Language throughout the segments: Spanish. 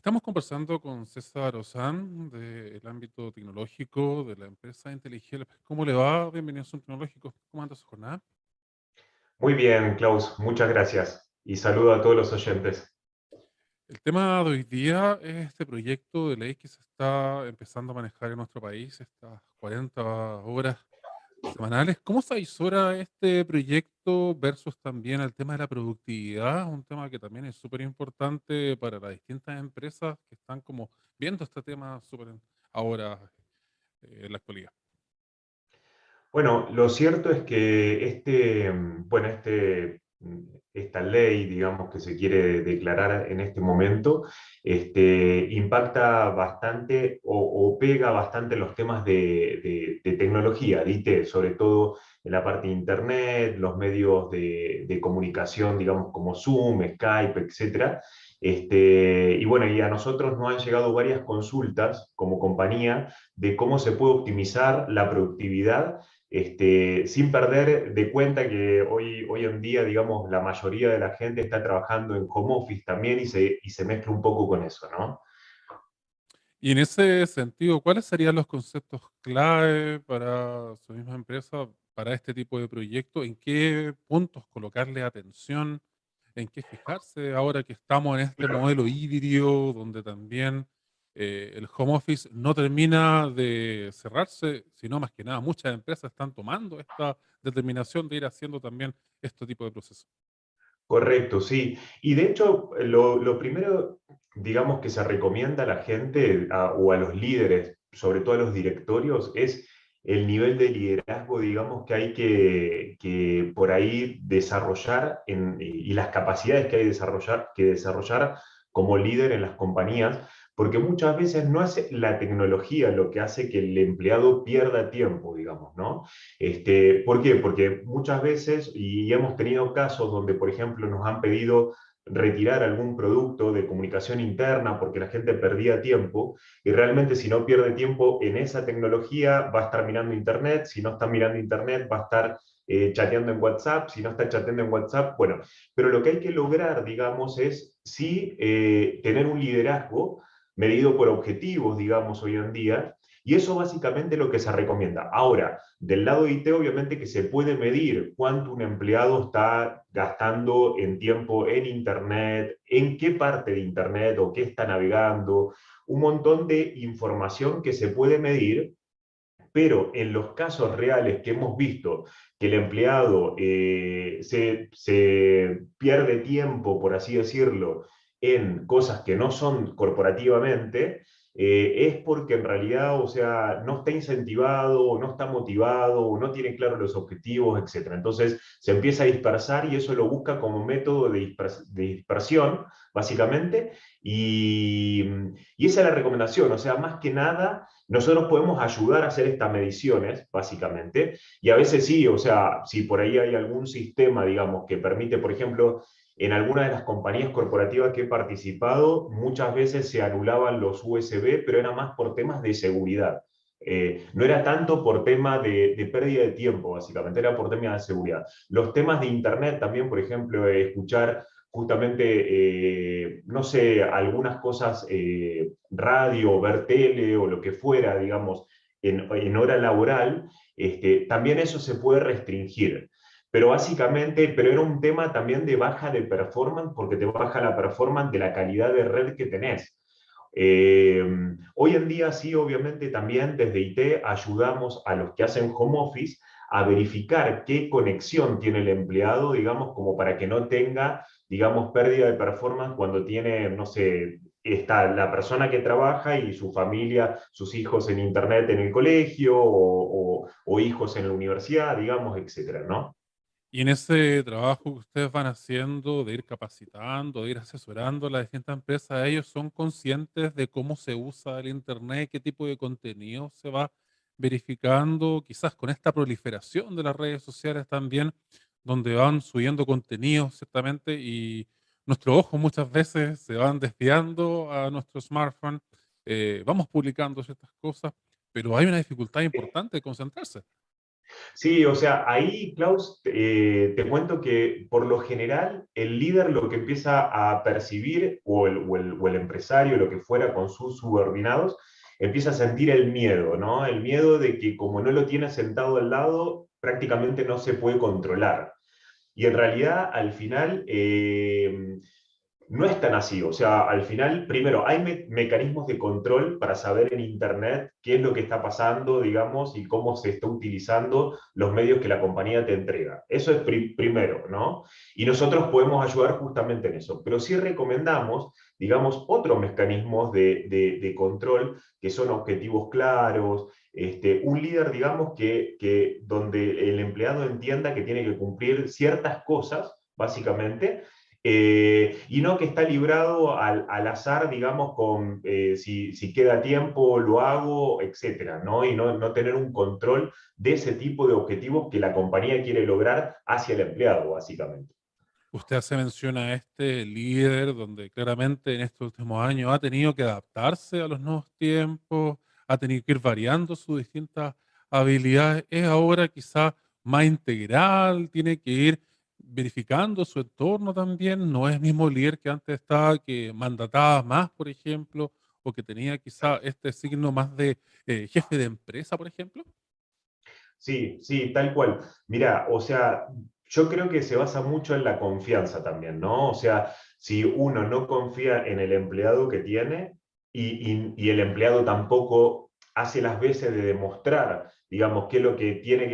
Estamos conversando con César Ozán del ámbito tecnológico de la empresa Inteligible. ¿Cómo le va? Bienvenido a Zoom Tecnológico. ¿Cómo anda su jornada? Muy bien, Klaus, muchas gracias. Y saludo a todos los oyentes. El tema de hoy día es este proyecto de ley que se está empezando a manejar en nuestro país, estas 40 horas semanales. ¿Cómo se avisora este proyecto versus también el tema de la productividad? Un tema que también es súper importante para las distintas empresas que están como viendo este tema súper ahora en la actualidad. Bueno, lo cierto es que esta ley, digamos, que se quiere declarar en este momento, impacta bastante o pega bastante en los temas de tecnología, de IT, sobre todo en la parte de Internet, los medios de comunicación, digamos, como Zoom, Skype, etcétera. Y bueno, y a nosotros nos han llegado varias consultas como compañía de cómo se puede optimizar la productividad sin perder de cuenta que hoy en día, digamos, la mayoría de la gente está trabajando en home office también y se mezcla un poco con eso, ¿no? Y en ese sentido, ¿cuáles serían los conceptos clave para su misma empresa, para este tipo de proyecto? ¿En qué puntos colocarle atención? ¿En qué fijarse ahora que estamos en este modelo híbrido donde también el home office no termina de cerrarse, sino más que nada muchas empresas están tomando esta determinación de ir haciendo también este tipo de procesos? Correcto, sí. Y de hecho, lo primero, digamos, que se recomienda a la gente o a los líderes, sobre todo a los directorios, es el nivel de liderazgo, digamos, que hay que por ahí desarrollar y las capacidades que hay que desarrollar como líder en las compañías, porque muchas veces no es la tecnología lo que hace que el empleado pierda tiempo, digamos, ¿no? ¿Por qué? Porque muchas veces, y hemos tenido casos donde, por ejemplo, nos han pedido retirar algún producto de comunicación interna porque la gente perdía tiempo, y realmente si no pierde tiempo en esa tecnología va a estar mirando internet, si no está mirando internet va a estar chateando en WhatsApp, si no está chateando en WhatsApp, bueno, pero lo que hay que lograr, digamos, es sí tener un liderazgo medido por objetivos, digamos, hoy en día, y eso básicamente es lo que se recomienda. Ahora, del lado de IT, obviamente que se puede medir cuánto un empleado está gastando en tiempo en Internet, en qué parte de Internet o qué está navegando, un montón de información que se puede medir, pero en los casos reales que hemos visto que el empleado se pierde tiempo, por así decirlo, en cosas que no son corporativamente, es porque en realidad, o sea, no está incentivado, o no está motivado, o no tiene claros los objetivos, etcétera. Entonces se empieza a dispersar y eso lo busca como método de dispersión, básicamente, y esa es la recomendación, o sea, más que nada nosotros podemos ayudar a hacer estas mediciones, básicamente, y a veces sí, o sea, si por ahí hay algún sistema, digamos, que permite, por ejemplo, en alguna de las compañías corporativas que he participado, muchas veces se anulaban los USB, pero era más por temas de seguridad. No era tanto por tema de pérdida de tiempo, básicamente, era por temas de seguridad. Los temas de Internet también, por ejemplo, escuchar justamente, no sé, algunas cosas, radio, ver tele o lo que fuera, digamos, en hora laboral, también eso se puede restringir. Pero básicamente, pero era un tema también de baja de performance, porque te baja la performance de la calidad de red que tenés. Eh, Hoy en día sí, obviamente también desde IT ayudamos a los que hacen home office a verificar qué conexión tiene el empleado, digamos, como para que no tenga, digamos, pérdida de performance cuando tiene, no sé, está la persona que trabaja y su familia, sus hijos en internet en el colegio o hijos en la universidad, digamos, etcétera, ¿no? Y en ese trabajo que ustedes van haciendo de ir capacitando, de ir asesorando a las distintas empresas, ellos son conscientes de cómo se usa el Internet, qué tipo de contenido se va verificando, quizás con esta proliferación de las redes sociales también, donde van subiendo contenido ciertamente y nuestros ojos muchas veces se van desviando a nuestro smartphone, vamos publicando ciertas cosas, pero hay una dificultad importante de concentrarse. Sí, o sea, ahí, Klaus, te cuento que por lo general el líder lo que empieza a percibir, o el empresario, lo que fuera con sus subordinados, empieza a sentir el miedo, ¿no? El miedo de que como no lo tiene sentado al lado, prácticamente no se puede controlar. Y en realidad, al final, no es tan así. O sea, al final, primero, hay mecanismos de control para saber en Internet qué es lo que está pasando, digamos, y cómo se está utilizando los medios que la compañía te entrega. Eso es primero, ¿no? Y nosotros podemos ayudar justamente en eso. Pero sí recomendamos, digamos, otros mecanismos de control que son objetivos claros, un líder, digamos, donde el empleado entienda que tiene que cumplir ciertas cosas, básicamente, y no que está librado al azar, digamos, con si queda tiempo, lo hago, etcétera, ¿no? Y no tener un control de ese tipo de objetivos que la compañía quiere lograr hacia el empleado, básicamente. Usted hace mención a este líder donde claramente en estos últimos años ha tenido que adaptarse a los nuevos tiempos, ha tenido que ir variando sus distintas habilidades. Es ahora quizá más integral, tiene que ir verificando su entorno también. No es el mismo líder que antes estaba, que mandataba más, por ejemplo, o que tenía quizá este signo más de jefe de empresa, por ejemplo. Sí, sí, tal cual. Mira, o sea, yo creo que se basa mucho en la confianza también, ¿no? O sea, si uno no confía en el empleado que tiene y el empleado tampoco hace las veces de demostrar, digamos, qué es lo que tiene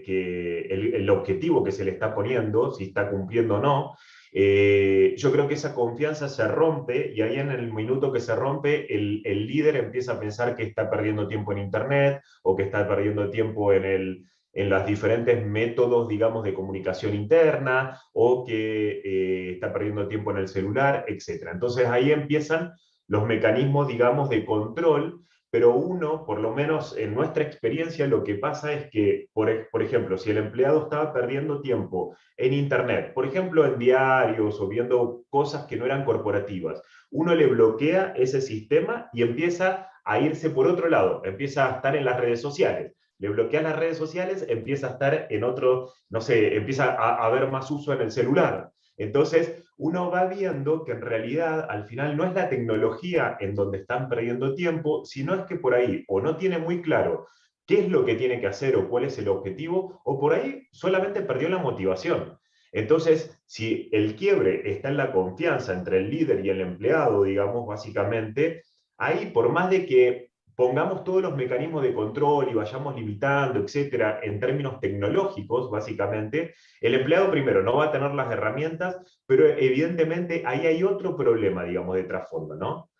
el objetivo que se le está poniendo, si está cumpliendo o no, yo creo que esa confianza se rompe y ahí en el minuto que se rompe, el líder empieza a pensar que está perdiendo tiempo en Internet o que está perdiendo tiempo en los diferentes métodos, digamos, de comunicación interna, o que está perdiendo tiempo en el celular, etc. Entonces ahí empiezan los mecanismos, digamos, de control, pero uno, por lo menos en nuestra experiencia, lo que pasa es que, por ejemplo, si el empleado estaba perdiendo tiempo en Internet, por ejemplo, en diarios o viendo cosas que no eran corporativas, uno le bloquea ese sistema y empieza a irse por otro lado, empieza a estar en las redes sociales. Le bloqueas las redes sociales, empieza a estar en otro, no sé, empieza a haber más uso en el celular. Entonces, uno va viendo que en realidad al final no es la tecnología en donde están perdiendo tiempo, sino es que por ahí o no tiene muy claro qué es lo que tiene que hacer o cuál es el objetivo, o por ahí solamente perdió la motivación. Entonces, si el quiebre está en la confianza entre el líder y el empleado, digamos, básicamente, ahí por más de que pongamos todos los mecanismos de control y vayamos limitando, etcétera, en términos tecnológicos, básicamente, el empleado primero no va a tener las herramientas, pero evidentemente ahí hay otro problema, digamos, de trasfondo, ¿no?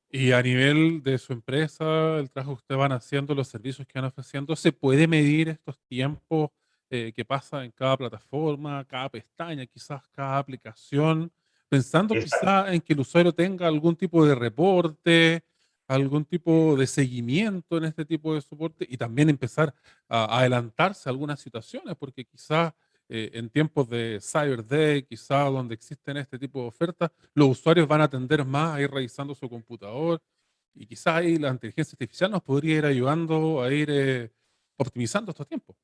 Y a nivel de su empresa, el trabajo que ustedes van haciendo, los servicios que van ofreciendo, ¿se puede medir estos tiempos que pasa en cada plataforma, cada pestaña, quizás cada aplicación? Pensando Exacto. quizás en que el usuario tenga algún tipo de reporte, algún tipo de seguimiento en este tipo de soporte y también empezar a adelantarse a algunas situaciones, porque quizás en tiempos de Cyber Day, quizás donde existen este tipo de ofertas, los usuarios van a tender más a ir revisando su computador y quizás ahí la inteligencia artificial nos podría ir ayudando a ir optimizando estos tiempos.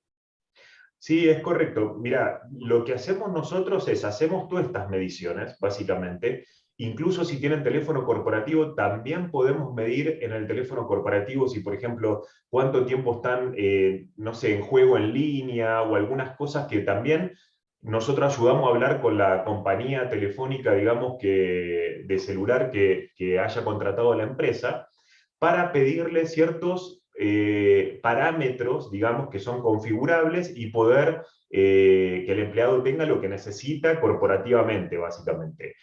Sí, es correcto. Mira, lo que hacemos nosotros es, hacemos todas estas mediciones, básicamente. Incluso si tienen teléfono corporativo, también podemos medir en el teléfono corporativo si, por ejemplo, cuánto tiempo están, no sé, en juego en línea o algunas cosas que también nosotros ayudamos a hablar con la compañía telefónica, digamos, de celular que haya contratado la empresa para pedirle ciertos parámetros, digamos, que son configurables y poder que el empleado tenga lo que necesita corporativamente, básicamente.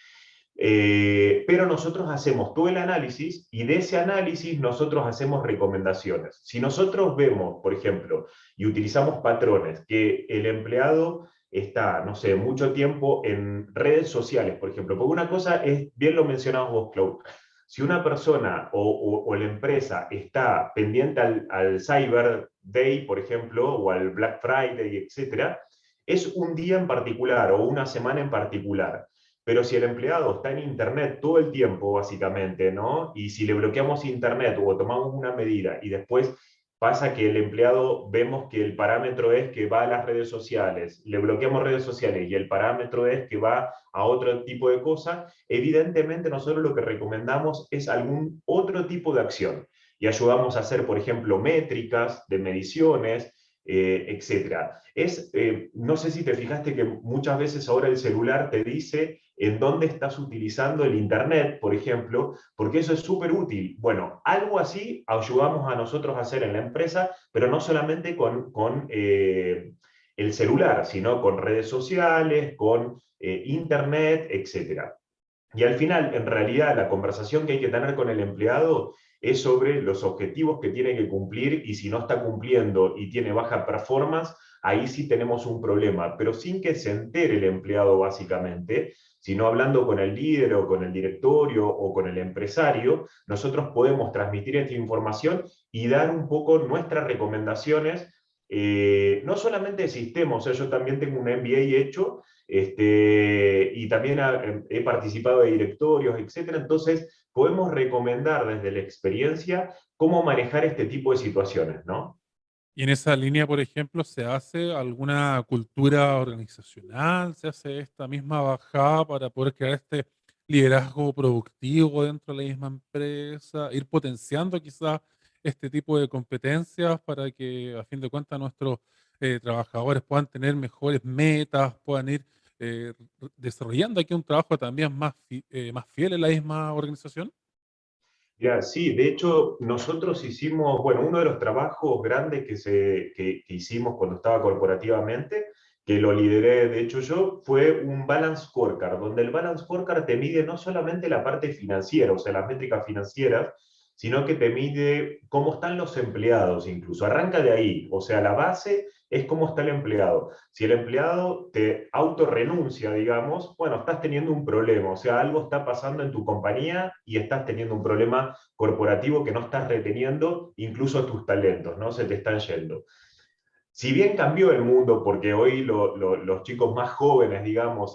Pero nosotros hacemos todo el análisis y de ese análisis nosotros hacemos recomendaciones. Si nosotros vemos, por ejemplo, y utilizamos patrones, que el empleado está, no sé, mucho tiempo en redes sociales, por ejemplo, porque una cosa es, bien lo mencionabas vos, Claude, si una persona o la empresa está pendiente al Cyber Day, por ejemplo, o al Black Friday, etcétera, es un día en particular o una semana en particular. Pero si el empleado está en Internet todo el tiempo, básicamente, ¿no? Y si le bloqueamos Internet o tomamos una medida y después pasa que el empleado vemos que el parámetro es que va a las redes sociales, le bloqueamos redes sociales y el parámetro es que va a otro tipo de cosas, evidentemente nosotros lo que recomendamos es algún otro tipo de acción y ayudamos a hacer, por ejemplo, métricas de mediciones, etcétera. No sé si te fijaste que muchas veces ahora el celular te dice en dónde estás utilizando el Internet, por ejemplo, porque eso es súper útil. Bueno, algo así ayudamos a nosotros a hacer en la empresa, pero no solamente con el celular, sino con redes sociales, con Internet, etcétera. Y al final, en realidad, la conversación que hay que tener con el empleado es sobre los objetivos que tiene que cumplir y si no está cumpliendo y tiene baja performance, ahí sí tenemos un problema, pero sin que se entere el empleado básicamente, sino hablando con el líder o con el directorio o con el empresario, nosotros podemos transmitir esta información y dar un poco nuestras recomendaciones, no solamente de sistemas, o sea, yo también tengo un MBA hecho y también he participado de directorios, etcétera. Entonces, podemos recomendar desde la experiencia cómo manejar este tipo de situaciones, ¿no? Y en esa línea, por ejemplo, ¿se hace alguna cultura organizacional? ¿Se hace esta misma bajada para poder crear este liderazgo productivo dentro de la misma empresa? Ir potenciando quizás este tipo de competencias para que, a fin de cuentas, nuestros trabajadores puedan tener mejores metas, puedan ir desarrollando aquí un trabajo también más fiel en la misma organización. Ya, sí, de hecho, nosotros hicimos, bueno, uno de los trabajos grandes que hicimos cuando estaba corporativamente, que lo lideré, de hecho yo, fue un Balance Scorecard, donde el Balance Scorecard te mide no solamente la parte financiera, o sea, las métricas financieras, sino que te mide cómo están los empleados incluso. Arranca de ahí, o sea, la base es cómo está el empleado. Si el empleado te autorrenuncia, digamos, bueno, estás teniendo un problema, o sea, algo está pasando en tu compañía y estás teniendo un problema corporativo que no estás reteniendo incluso tus talentos, ¿no? Se te están yendo. Si bien cambió el mundo, porque hoy los chicos más jóvenes, digamos,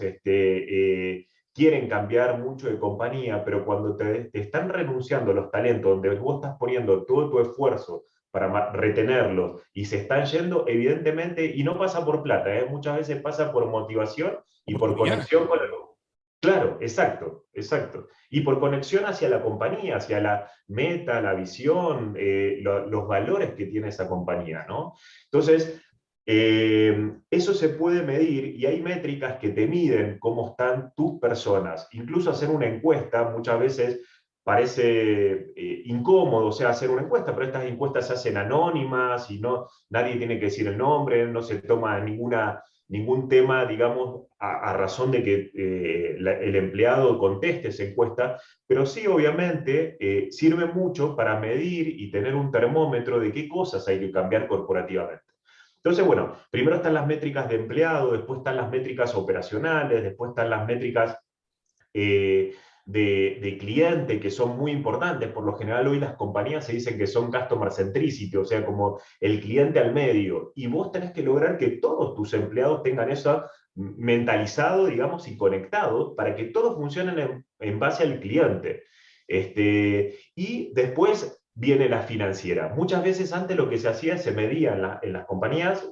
quieren cambiar mucho de compañía, pero cuando te están renunciando los talentos, donde vos estás poniendo todo tu esfuerzo para retenerlos y se están yendo, evidentemente, y no pasa por plata, muchas veces pasa por motivación y por Oportunidades conexión con también. el... Claro, exacto, exacto. Y por conexión hacia la compañía, hacia la meta, la visión, los valores que tiene esa compañía, ¿no? Entonces, eso se puede medir y hay métricas que te miden cómo están tus personas. Incluso hacer una encuesta muchas veces parece incómodo, o sea, hacer una encuesta, pero estas encuestas se hacen anónimas y no, nadie tiene que decir el nombre, no se toma ningún tema, digamos, a razón de que el empleado conteste esa encuesta, pero sí, obviamente, sirve mucho para medir y tener un termómetro de qué cosas hay que cambiar corporativamente. Entonces, bueno, primero están las métricas de empleado, después están las métricas operacionales, después están las métricas eh, de cliente, que son muy importantes. Por lo general hoy las compañías se dicen que son customer centricity, o sea, como el cliente al medio. Y vos tenés que lograr que todos tus empleados tengan eso mentalizado, digamos, y conectado para que todos funcionen en base al cliente. Y después viene la financiera. Muchas veces antes lo que se hacía se medía en las compañías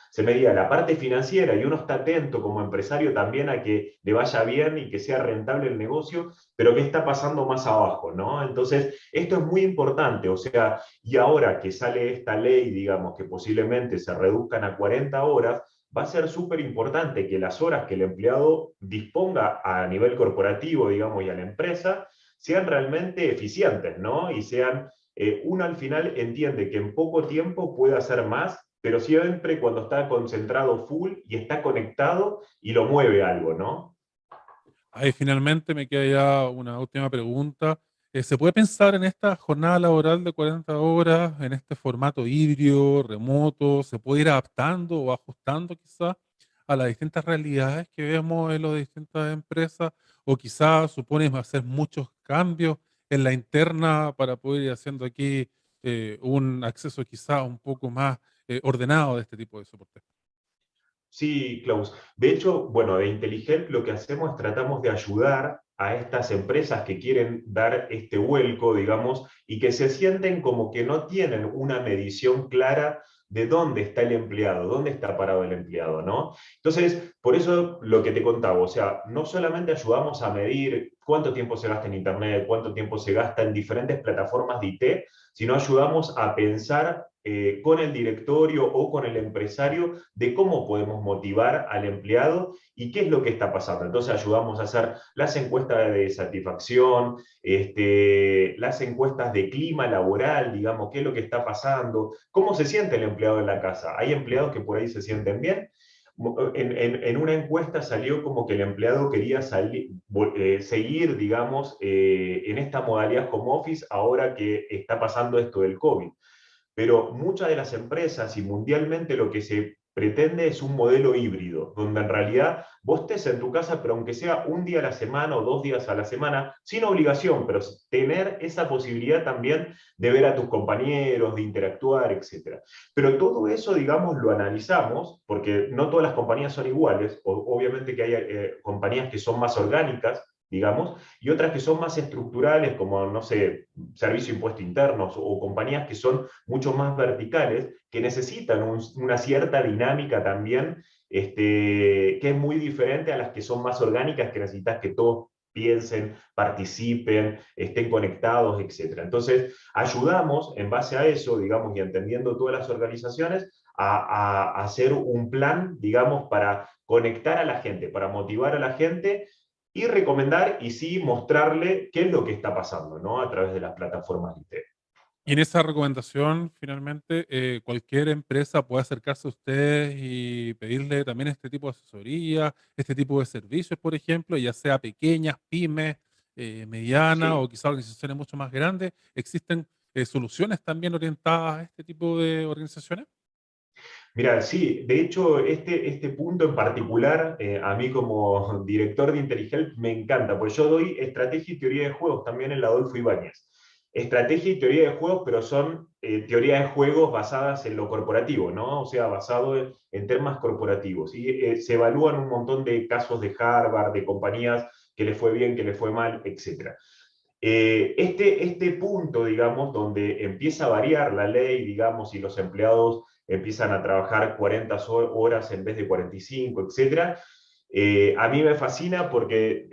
se medía la parte financiera y uno está atento como empresario también a que le vaya bien y que sea rentable el negocio, pero qué está pasando más abajo, ¿no? Entonces, esto es muy importante, o sea, y ahora que sale esta ley, digamos, que posiblemente se reduzcan a 40 horas, va a ser súper importante que las horas que el empleado disponga a nivel corporativo, digamos, y a la empresa, sean realmente eficientes, ¿no? Y sean, uno al final entiende que en poco tiempo puede hacer más, pero siempre cuando está concentrado full y está conectado y lo mueve algo, ¿no? Ahí finalmente me queda ya una última pregunta. ¿Se puede pensar en esta jornada laboral de 40 horas, en este formato híbrido, remoto? ¿Se puede ir adaptando o ajustando quizás a las distintas realidades que vemos en las distintas empresas? ¿O quizás supones hacer muchos cambios en la interna para poder ir haciendo aquí un acceso quizás un poco más ordenado de este tipo de soporte? Sí, Klaus. De hecho, bueno, de Inteligent lo que hacemos es tratamos de ayudar. a estas empresas que quieren dar este vuelco, digamos, y que se sienten como que no tienen una medición clara de dónde está el empleado, dónde está parado el empleado, ¿no? Entonces, por eso lo que te contaba, o sea, no solamente ayudamos a medir cuánto tiempo se gasta en Internet, cuánto tiempo se gasta en diferentes plataformas de IT, sino ayudamos a pensar con el directorio o con el empresario de cómo podemos motivar al empleado y qué es lo que está pasando. Entonces ayudamos a hacer las encuestas de satisfacción, las encuestas de clima laboral, digamos, qué es lo que está pasando, cómo se siente el empleado en la casa. Hay empleados que por ahí se sienten bien. En una encuesta salió como que el empleado quería seguir, digamos, en esta modalidad home office ahora que está pasando esto del COVID. Pero muchas de las empresas y mundialmente lo que se pretende es un modelo híbrido, donde en realidad vos estés en tu casa, pero aunque sea un día a la semana o 2 días a la semana, sin obligación, pero tener esa posibilidad también de ver a tus compañeros, de interactuar, etc. Pero todo eso, digamos, lo analizamos, porque no todas las compañías son iguales, obviamente que hay compañías que son más orgánicas, digamos, y otras que son más estructurales, como, no sé, servicio de impuestos internos o compañías que son mucho más verticales, que necesitan una cierta dinámica también, que es muy diferente a las que son más orgánicas, que necesitas que todos piensen, participen, estén conectados, etc. Entonces, ayudamos en base a eso, digamos, y entendiendo todas las organizaciones, a hacer un plan, digamos, para conectar a la gente, para motivar a la gente y recomendar y sí mostrarle qué es lo que está pasando, ¿no? A través de las plataformas de IT. Y en esa recomendación, finalmente, cualquier empresa puede acercarse a ustedes y pedirle también este tipo de asesoría, este tipo de servicios, por ejemplo, ya sea pequeñas, pymes, medianas o Sí, quizás organizaciones mucho más grandes. ¿Existen soluciones también orientadas a este tipo de organizaciones? mira, sí, de hecho, este punto en particular, a mí como director de IntelliHelp me encanta, porque yo doy estrategia y teoría de juegos también en la Adolfo Ibáñez. Estrategia y teoría de juegos, pero son teoría de juegos basadas en lo corporativo, ¿no? O sea, basado en temas corporativos. Y se evalúan un montón de casos de Harvard, de compañías que les fue bien, que les fue mal, etc. Este punto, digamos, donde empieza a variar la ley, digamos, y los empleados empiezan a trabajar 40 horas en vez de 45, etcétera, a mí me fascina porque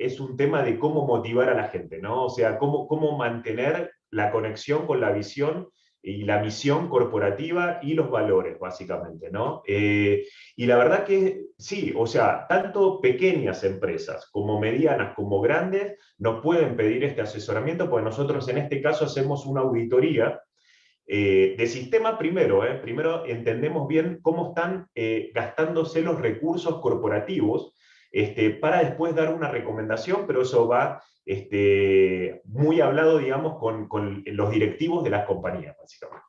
es un tema de cómo motivar a la gente, ¿no? O sea, cómo mantener la conexión con la visión y la misión corporativa y los valores, básicamente, ¿no? Y la verdad que sí, o sea, tanto pequeñas empresas como medianas como grandes nos pueden pedir este asesoramiento, porque nosotros en este caso hacemos una auditoría de sistema primero. Primero entendemos bien cómo están gastándose los recursos corporativos para después dar una recomendación, pero eso va muy hablado, digamos, con los directivos de las compañías, básicamente.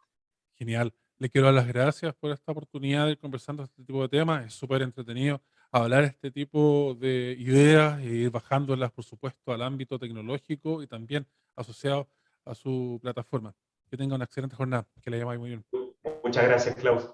Genial. Le quiero dar las gracias por esta oportunidad de ir conversando este tipo de temas. Es súper entretenido hablar este tipo de ideas e ir bajándolas, por supuesto, al ámbito tecnológico y también asociado a su plataforma. Que tenga una excelente jornada. Que le vaya muy bien. Muchas gracias, Klaus.